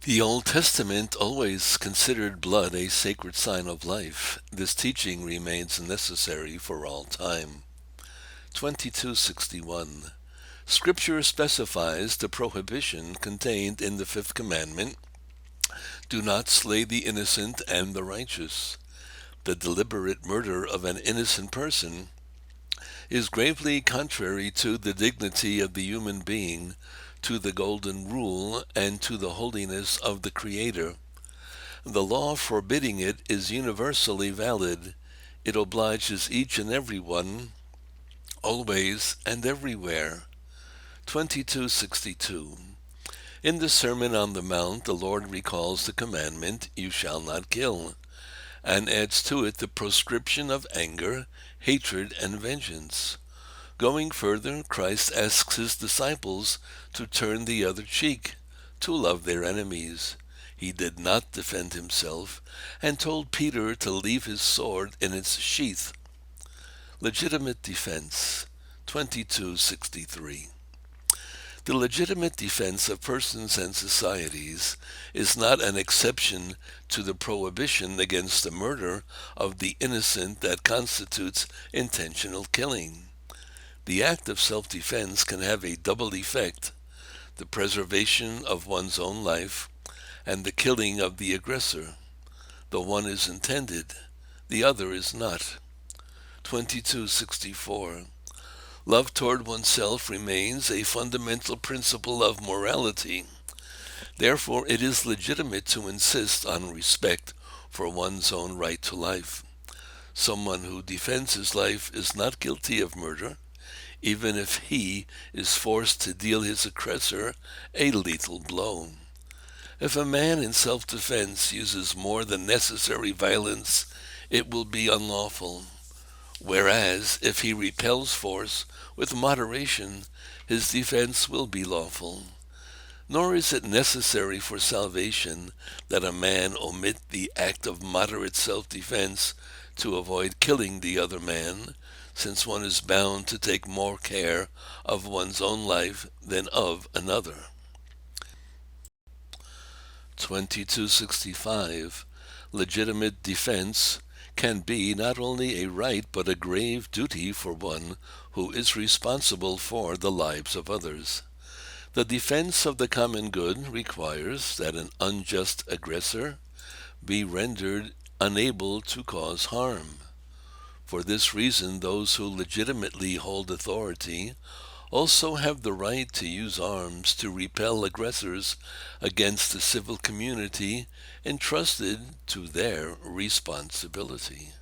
The Old Testament always considered blood a sacred sign of life. This teaching remains necessary for all time. 2261. Scripture specifies the prohibition contained in the fifth commandment: do not slay the innocent and the righteous. The deliberate murder of an innocent person is gravely contrary to the dignity of the human being, to the golden rule, and to the holiness of the Creator. The law forbidding it is universally valid. It obliges each and every one, always and everywhere. 2262. In the Sermon on the Mount, the Lord recalls the commandment, "You shall not kill," and adds to it the proscription of anger, hatred, and vengeance. Going further, Christ asks his disciples to turn the other cheek, to love their enemies. He did not defend himself, and told Peter to leave his sword in its sheath. Legitimate defense. 2263. The legitimate defense of persons and societies is not an exception to the prohibition against the murder of the innocent that constitutes intentional killing. The act of self-defense can have a double effect: the preservation of one's own life and the killing of the aggressor. The one is intended, the other is not. 2264. Love toward oneself remains a fundamental principle of morality. Therefore, it is legitimate to insist on respect for one's own right to life. Someone who defends his life is not guilty of murder, even if he is forced to deal his aggressor a lethal blow. If a man in self-defense uses more than necessary violence, it will be unlawful. Whereas, if he repels force with moderation, his defense will be lawful. Nor is it necessary for salvation that a man omit the act of moderate self-defense to avoid killing the other man, since one is bound to take more care of one's own life than of another. 2265. Legitimate defense can be not only a right but a grave duty for one who is responsible for the lives of others. The defense of the common good requires that an unjust aggressor be rendered unable to cause harm. For this reason, those who legitimately hold authority also have the right to use arms to repel aggressors against the civil community entrusted to their responsibility.